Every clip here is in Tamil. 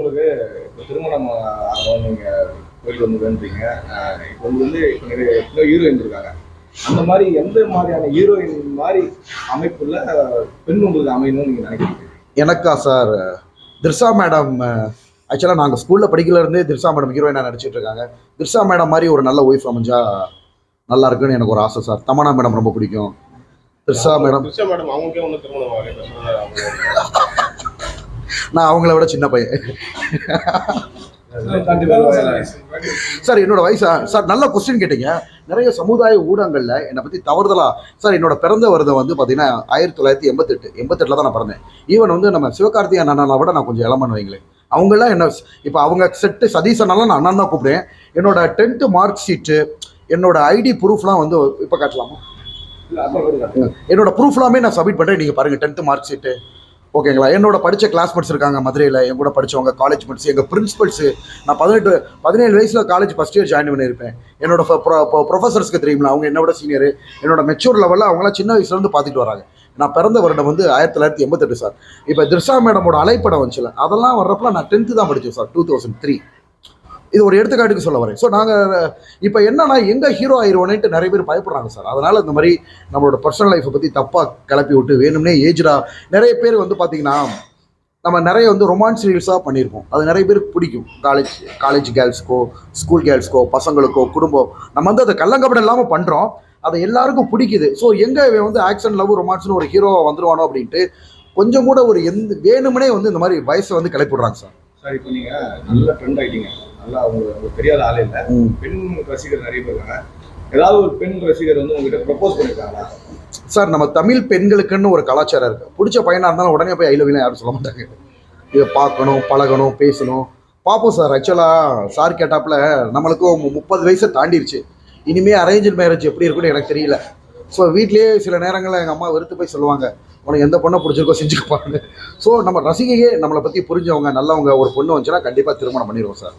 இப்போ திருமணம் ஆகும் நீங்கள் போயிட்டு வந்து வேண்டுறீங்க. இப்போ வந்து இப்போ நிறைய ஹீரோயின் இருக்காங்க. அந்த மாதிரி எந்த மாதிரியான ஹீரோயின் மாதிரி அமைப்புள்ள பெண் உங்களுக்கு அமையணும்னு நீங்கள் நினைக்கிறீங்க? எனக்கா சார், திர்ஷா மேடம். ஆக்சுவலாக நாங்கள் ஸ்கூலில் படிக்கலேருந்தே திர்ஷா மேடம் ஹீரோயினாக நடிச்சிட்டு இருக்காங்க. திர்ஷா மேடம் மாதிரி ஒரு நல்ல ஒய்ஃப் அமைஞ்சா நல்லா இருக்குன்னு எனக்கு ஒரு ஆசை சார். தமன்னா மேடம் ரொம்ப பிடிக்கும். திர்ஷா மேடம் அவங்களுக்கே ஒன்று திருமணம் நான் அவங்கள விட சின்ன பையன் சார். என்னோட வயசா சார்? நல்ல கொஸ்டின் கேட்டீங்க. நிறைய சமுதாய ஊடகங்களில் என்னை பற்றி தவறுதலா சார், என்னோட பிறந்த வருடம் வந்து பார்த்தீங்கன்னா 1988 தான் நான் பிறந்தேன். ஈவன் வந்து நம்ம சிவகார்த்திகேயன் அண்ணனை விட நான் கொஞ்சம் இளமன் வைங்களேன். அவங்களாம் என்ன இப்போ அவங்க செட்டு சதீஷனாலும் நான் அண்ணன் தான் கூப்பிடுவேன். என்னோட 10th மார்க் ஷீட்டு, என்னோட ஐடி ப்ரூஃப்லாம் வந்து இப்போ காட்டலாமா? என்னோட ப்ரூஃப்லாமே நான் சப்மிட் பண்ணுறேன். நீங்கள் பாருங்கள் 10th மார்க் ஷீட்டு, ஓகேங்களா? என்னோட படித்த கிளாஸ்மேட்ஸ் இருக்காங்க மதுரையில், என் கூட படித்தவங்க, காலேஜ் மேட்ஸ், எங்கள் பிரின்சிபல்ஸு. நான் 17 வயசில் காலேஜ் ஃபஸ்ட் இயர் ஜாயின் பண்ணியிருப்பேன். என்னோட ப்ரொஃபஸர்ஸ்க்கு தெரியுங்களா, அவங்க என்னோட சீனியர். என்னோட மெச்சூர் லெவலில் அவங்களாம் சின்ன வயசுலேருந்து பார்த்துட்டு வராங்க. நான் பிறந்த வருடம் வந்து 1988 சார். இப்போ திர்ஷா மேடமோட அலைப்படம் வந்துச்சுல, அதெல்லாம் வர்றப்பல நான் 10th தான் படித்தேன் சார், 2003. இது ஒரு எடுத்துக்காட்டுக்கு சொல்ல வரேன். ஸோ நாங்கள் இப்போ என்னன்னா எங்கள் ஹீரோ ஆயிடுவோன்ட்டு நிறைய பேர் பயப்படுறாங்க சார். அதனால் இந்த மாதிரி நம்மளோட பர்சனல் லைஃப்பை பற்றி தப்பாக கிளப்பி விட்டு வேணும்னே ஏஜ்டாக நிறைய பேர் வந்து பார்த்திங்கன்னா நம்ம நிறைய வந்து ரொமான்ஸ் ரீல்ஸாக பண்ணியிருக்கோம். அது நிறைய பேருக்கு பிடிக்கும். காலேஜ் கேர்ள்ஸ்க்கோ, ஸ்கூல் கேர்ள்ஸ்க்கோ, பசங்களுக்கோ, குடும்பம், நம்ம வந்து அதை கள்ளங்கப்படம் இல்லாமல் பண்ணுறோம். அது எல்லாருக்கும் பிடிக்குது. ஸோ எங்கே வந்து ஆக்ஷன், லவ், ரொமான்ஸ்னு ஒரு ஹீரோவாக வந்துருவானோ அப்படின்ட்டு கொஞ்சம் கூட ஒரு வேணுமனே வந்து இந்த மாதிரி வயசை வந்து கிளப்பி விட்றாங்க சார். சார் இப்போ நீங்கள் நல்ல ட்ரெண்ட் ஆகிட்டீங்க. நல்லா உங்களுக்கு தெரியாத ஆளே இல்லை. பெண் ரசிகர் நிறைய பேர் இருக்காங்க. ஏதாவது ஒரு பெண் ரசிகர் வந்து உங்ககிட்ட ப்ரப்போஸ் பண்ணியிருக்காங்களா? சார், நம்ம தமிழ் பெண்களுக்குன்னு ஒரு கலாச்சாரம் இருக்குது. பிடிச்ச பையனாக இருந்தாலும் உடனே போய் ஐ லவ் யூ யாரும் சொல்ல மாட்டாங்க. இதை பார்க்கணும், பழகணும், பேசணும், பார்ப்போம் சார். ஆக்சுவலாக சார் கேட்டாப்புல நம்மளுக்கும் 30 வயசை தாண்டிடுச்சு. இனிமேல் அரேஞ்ச் மேரேஜ் எப்படி இருக்குன்னு எனக்கு தெரியல. ஸோ வீட்லேயே சில நேரங்களில் எங்கள் அம்மா வெறுத்து போய் சொல்லுவாங்க, உனக்கு எந்த பொண்ணை பிடிச்சிருக்கோ செஞ்சுக்கப்பாங்க. ஸோ நம்ம ரசிகையே நம்மளை பற்றி புரிஞ்சவங்க, நல்லவங்க ஒரு பொண்ணு வந்துச்சுன்னா கண்டிப்பாக திருமணம் பண்ணிடுவோம் சார்.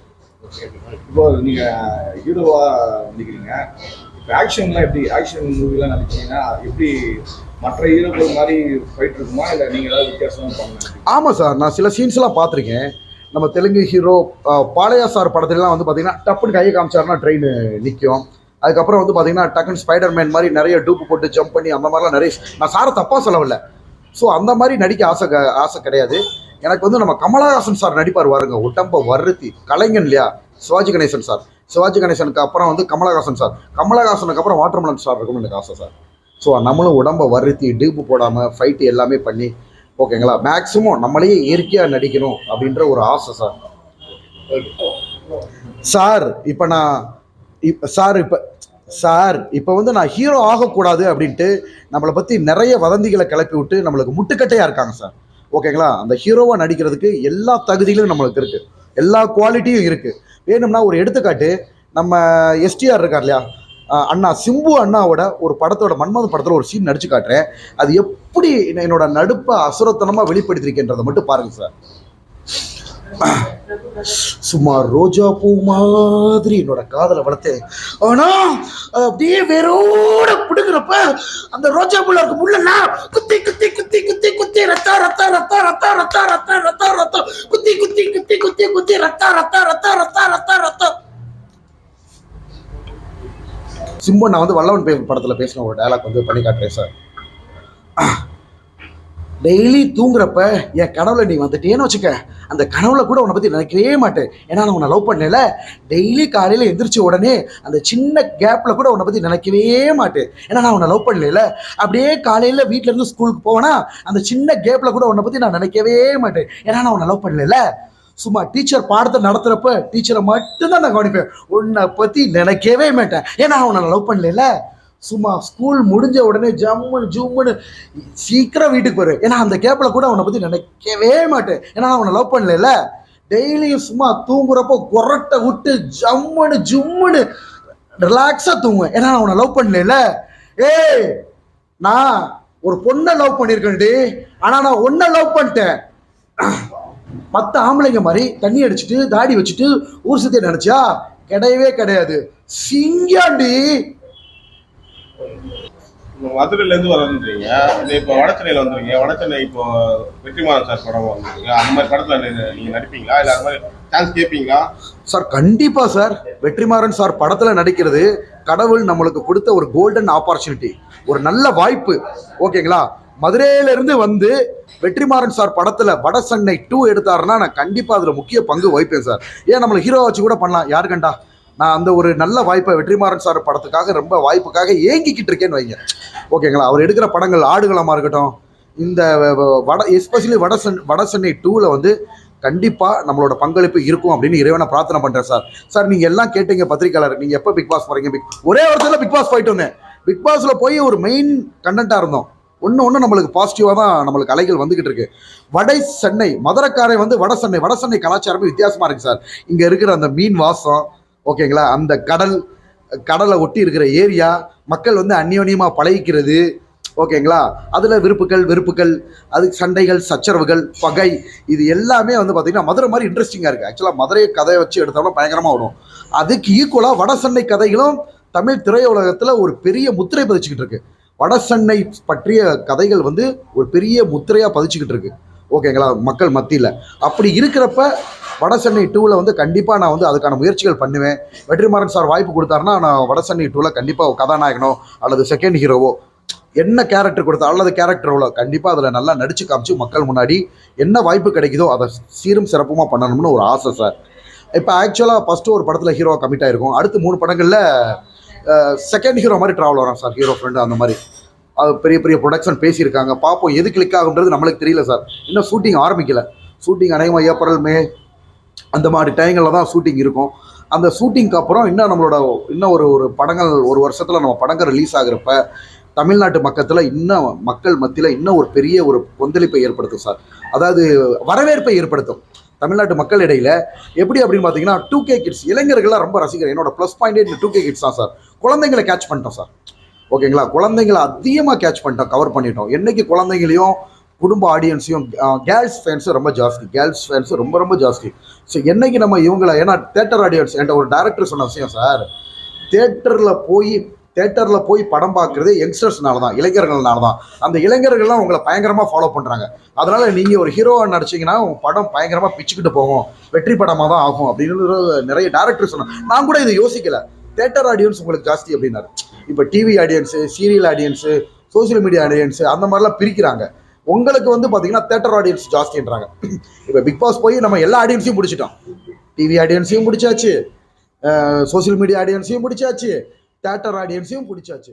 இப்போ நீங்கள் ஹீரோவாக நடிக்கிறீங்க. இப்போ ஆக்ஷன்லாம் எப்படி, ஆக்ஷன் மூவிலாம் நடிச்சிங்கன்னா எப்படி மற்ற ஹீரோக்கள் மாதிரி ஃபைட் இருக்குமா, இல்லை நீங்கள் ஏதாவது வித்தியாசமாக பண்ணுங்க? ஆமாம் சார், நான் சில சீன்ஸ்லாம் பார்த்துருக்கேன். நம்ம தெலுங்கு ஹீரோ பாலையா சார் படத்துலலாம் வந்து பார்த்தீங்கன்னா டப்புன்னு கையை காமிச்சாருன்னா ட்ரெயின் நிற்கும். அதுக்கப்புறம் வந்து பார்த்தீங்கன்னா டக்குன்னு ஸ்பைடர்மேன் மாதிரி நிறைய டூப்பு போட்டு ஜம்ப் பண்ணி அந்த மாதிரிலாம் நிறைய, நான் சாரை தப்பாக சொல்லவில்லை. ஸோ அந்த மாதிரி நடிக்க ஆசை கிடையாது எனக்கு. வந்து நம்ம கமலஹாசன் சார் நடிப்பார் வாருங்க, உடம்ப வருத்தி கலைஞன் இல்லையா, சிவாஜி கணேசன் சார். சிவாஜி கணேசனுக்கு அப்புறம் வந்து கமலஹாசன் சார், கமலஹாசனுக்கு அப்புறம் வாட்டர்மெலன் சார் இருக்கும்னு எனக்கு ஆசை சார். ஸோ நம்மளும் உடம்ப வருத்தி டூப்பு போடாமல் ஃபைட்டு எல்லாமே பண்ணி, ஓகேங்களா, மேக்ஸிமம் நம்மளையே இயற்கையாக நடிக்கணும் அப்படின்ற ஒரு ஆசை சார். சார் இப்போ இப்போ வந்து நான் ஹீரோ ஆகக்கூடாது அப்படின்ட்டு நம்மளை பற்றி நிறைய வதந்திகளை கிளப்பி விட்டு நம்மளுக்கு முட்டுக்கட்டையாக இருக்காங்க சார். ஓகேங்களா, அந்த ஹீரோவாக நடிக்கிறதுக்கு எல்லா தகுதிகளும் நம்மளுக்கு இருக்குது, எல்லா குவாலிட்டியும் இருக்குது. வேணும்னா ஒரு எடுத்துக்காட்டு, நம்ம எஸ்டிஆர் இருக்கார் இல்லையா, அண்ணா சிம்பு அண்ணாவோட ஒரு படத்தோட மன்மதன் படத்தில் ஒரு சீன் நடிச்சு காட்டுறேன். அது எப்படி என்னோட நடுப்பை அசுரத்தனமாக வெளிப்படுத்திருக்கின்றதை மட்டும் பாருங்கள் சார். சும்மா ரோஜா பூ மாதிரி என்னோட காதலை வளர்த்தேன். ஆனா அப்படியே வேரோட பிடுங்குறப்ப அந்த ரோஜா பூல இருக்க முள்ளனா குத்தி குத்தி குத்தி குத்தி குத்தி ரத்தா ரத்தா ரத்தா ரத்தா ரத்தா ரத்தா ரத்தா ரத்தா குத்தி குத்தி குத்தி குத்தி குத்தி ரத்தா ரத்தா ரத்தா ரத்தா ரத்தா ரத்தா. சிம்பு நான் வந்து வல்லவன் படத்துல பேசின ஒரு டயலாக் வந்து பண்ணி காட்டுறேன் சார். டெய்லி தூங்குறப்ப என் கனவுல நீ வந்துட்டேன்னு வச்சுக்க, அந்த கனவுல கூட உன்னை பற்றி நினைக்கவே மாட்டேன். ஏன்னா நான் உன்னை லவ் பண்ணல. டெய்லி காலையில் எந்திரிச்ச உடனே அந்த சின்ன கேப்பில் கூட உன்னை பற்றி நினைக்கவே மாட்டேன். ஏன்னா நான் உன்னை லவ் பண்ணல. அப்படியே காலையில் வீட்டிலேருந்து ஸ்கூலுக்கு போவேனா, அந்த சின்ன கேப்பில் கூட உன்னை பற்றி நான் நினைக்கவே மாட்டேன். ஏன்னா நான் உன்னை லவ் பண்ணல. சும்மா டீச்சர் பாடத்தை நடத்துகிறப்ப டீச்சரை மட்டும்தான் நான் கவனிப்பேன், உன்னை பற்றி நினைக்கவே மாட்டேன். ஏன்னா நான் உன்னை லவ் பண்ணல. சும்மா ஸ்கூல் முடிஞ்ச உடனே ஜம்முன்னு சீக்கிரம் வீட்டுக்கு வரும். ஏன்னா அந்த கேப்பில் கூட அவனை பற்றி நினைக்கவே மாட்டேன். ஏன்னா அவனை லவ் பண்ணல. டெய்லியும் சும்மா தூங்குறப்போ கொரட்டை விட்டு ஜம்முன்னு ரிலாக்ஸாக தூங்குவேன். ஏன்னா அவனை லவ் பண்ணல. ஏய், நான் ஒரு பொண்ணை லவ் பண்ணியிருக்கேன்டி, ஆனால் நான் ஒன்றை லவ் பண்ணிட்டேன். மற்ற ஆம்பளைங்க மாதிரி தண்ணி அடிச்சுட்டு தாடி வச்சுட்டு ஊர் சுத்திய நினைச்சா கிடையவே கிடையாது. சிங்காண்டி மதுரையில இருந்து வரன்றீங்க, இது இப்போ வடச்சென்னையில வந்துருங்க. வடச்சென்னை இப்போ வெற்றிமாறன் சார் படம் வந்துருங்க. அந்த மாதிரி படத்துல நீங்க நடிப்பீங்களா, இல்ல அந்த மாதிரி சான்ஸ் கேட்பீங்களா? சார் கண்டிப்பா சார். வெற்றிமாறன் சார் படத்துல நடிக்கிறது கடவுள் நம்மளுக்கு கொடுத்த ஒரு கோல்டன் ஆப்பர்ச்சுனிட்டி, ஒரு நல்ல வாய்ப்பு. ஓகேங்களா? மதுரையில இருந்து வந்து வெற்றிமாறன் சார் படத்துல வடசென்னை 2 எடுத்தாருன்னா நான் கண்டிப்பா அதுல முக்கிய பங்கு வகிப்பேன் சார். ஏன் நம்மள ஹீரோ வச்சு கூட பண்ணலாம், யாரு கண்டா. நான் அந்த ஒரு நல்ல வாய்ப்பை வெற்றிமாறன் சார் படத்துக்காக ரொம்ப வாய்ப்புக்காக ஏங்கிக்கிட்டு இருக்கேன்னு வைங்க. ஓகேங்களா? அவர் எடுக்கிற படங்கள் ஆடுகளமா இருக்கட்டும், இந்த எஸ்பெஷலி வடசென்னை 2ல வந்து கண்டிப்பா நம்மளோட பங்களிப்பு இருக்கும் அப்படின்னு இறைவனை பிரார்த்தனை பண்றேன் சார். சார் நீங்க எல்லாம் கேட்டீங்க பத்திரிகையாளர், நீங்க எப்ப பிக் பாஸ் போறீங்க? ஒரே வருஷத்துல பிக் பாஸ் போயிட்டு வந்தேன். பிக் பாஸ்ல போய் ஒரு மெயின் கண்டென்ட்டா இருந்தோம். ஒன்று நம்மளுக்கு பாசிட்டிவாக தான் நம்மளுக்கு அலைகள் வந்துகிட்டு இருக்கு. வடை சென்னை மதுரைக்காரை வந்து வடசென்னை கலாச்சாரமே வித்தியாசமா இருக்கு சார். இங்க இருக்கிற அந்த மீன் வாசம், ஓகேங்களா, அந்த கடலை ஒட்டி இருக்கிற ஏரியா, மக்கள் வந்து அந்யோன்யமா பழகிக்கிறது, ஓகேங்களா, அதுல வெறுப்புகள், அது சண்டைகள், சச்சரவுகள், பகை, இது எல்லாமே வந்து பாத்தீங்கன்னா மதுரை மாதிரி இன்ட்ரெஸ்டிங்கா இருக்கு. ஆக்சுவலா மதுரை கதையை வச்சு எடுத்தோம்னா பயங்கரமா வரும். அதுக்கு ஈக்குவலா வடசென்னை கதைகளும் தமிழ் திரையுலகத்துல ஒரு பெரிய முத்திரை பதிச்சுக்கிட்டு இருக்கு. வடசென்னை பற்றிய கதைகள் வந்து ஒரு பெரிய முத்திரையா பதிச்சுக்கிட்டு இருக்கு. ஓகேங்களா? மக்கள் மத்தியில் அப்படி இருக்கிறப்ப வடசென்னை 2ல வந்து கண்டிப்பாக நான் வந்து அதுக்கான முயற்சிகள் பண்ணுவேன். வெற்றிமாறன் சார் வாய்ப்பு கொடுத்தாருன்னா நான் வடசென்னை 2ல கண்டிப்பாக கதாநாயகனோ அல்லது செகண்ட் ஹீரோவோ என்ன கேரக்டர் கொடுத்தா அல்லது கேரக்டரோட கண்டிப்பாக அதில் நல்லா நடிச்சு காமிச்சு மக்கள் முன்னாடி என்ன வாய்ப்பு கிடைக்குதோ அதை சீரும் சிறப்புமாக பண்ணணும்னு ஒரு ஆசை சார். இப்போ ஆக்சுவலாக ஃபஸ்ட்டு ஒரு படத்தில் ஹீரோவாக கமிட் ஆகிருக்கும். அடுத்து 3 படங்களில் செகண்ட் ஹீரோ மாதிரி ட்ராவல் வரோம் சார், ஹீரோ ஃப்ரெண்டு அந்த மாதிரி. அது பெரிய ப்ரொடக்ஷன் பேசியிருக்காங்க. பார்ப்போம் எது கிளிக் ஆகுன்றது நம்மளுக்கு தெரியல சார். இன்னும் ஷூட்டிங் ஆரம்பிக்கல. ஷூட்டிங் அநேகமாக ஏப்ரல் மே அந்த மாதிரி டைங்களில் தான் ஷூட்டிங் இருக்கும். அந்த ஷூட்டிங்க்கு அப்புறம் இன்னும் ஒரு படங்கள் ஒரு வருஷத்தில் நம்ம படங்கள் ரிலீஸ் ஆகுறப்ப தமிழ்நாட்டு மக்கள் மத்தியில் இன்னும் ஒரு பெரிய ஒரு கொந்தளிப்பை ஏற்படுத்தும் சார். அதாவது வரவேற்பை ஏற்படுத்தும் தமிழ்நாட்டு மக்கள் இடையில. எப்படி அப்படின்னு பார்த்தீங்கன்னா 2K கிட்ஸ் இளைஞர்கள்லாம் ரொம்ப ரசிக்கிறேன். என்னோட ப்ளஸ் பாயிண்டே இந்த 2K கிட்ஸ் தான் சார். குழந்தைங்களை கேட்ச் பண்ணிட்டோம் சார். ஓகேங்களா? குழந்தைங்களை அதிகமாக கேட்ச் பண்ணிட்டோம், கவர் பண்ணிட்டோம். என்னைக்கு குழந்தைங்களையும் குடும்ப ஆடியன்ஸையும் கேர்ள்ஸ் ஃபேன்ஸும் ரொம்ப ஜாஸ்தி. ஸோ என்னைக்கு நம்ம இவங்களை, ஏன்னா தேட்டர் ஆடியன்ஸ், என்கிட்ட ஒரு டைரக்டர் சொன்ன விஷயம் சார், தேட்டரில் போய் படம் பார்க்குறது யங்ஸ்டர்ஸ்னால தான், இளைஞர்கள்னால தான். அந்த இளைஞர்கள்லாம் உங்களை பயங்கரமாக ஃபாலோ பண்ணுறாங்க. அதனால் நீங்கள் ஒரு ஹீரோவாக நடிச்சிங்கன்னா உங்கள் படம் பயங்கரமாக பிச்சுக்கிட்டு போகும், வெற்றி படமாக தான் ஆகும் அப்படின்னு நிறைய டேரக்டர் சொன்னாங்க. நான் கூட இதை யோசிக்கல. தேட்டர் ஆடியன்ஸ் உங்களுக்கு ஜாஸ்தி அப்படின்னாரு. இப்போ TV audience, serial audience, social media audience அந்த மாதிரிலாம் பிரிக்கிறாங்க. உங்களுக்கு வந்து பார்த்தீங்கன்னா தேட்டர் ஆடியன்ஸ் ஜாஸ்தின்றாங்க. இப்போ பிக் பாஸ் போய் நம்ம எல்லா ஆடியன்ஸையும் பிடிச்சிட்டோம். டிவி ஆடியன்ஸையும் பிடிச்சாச்சு, சோசியல் மீடியா ஆடியன்ஸையும் பிடிச்சாச்சு, தேட்டர் ஆடியன்ஸையும் பிடிச்சாச்சு.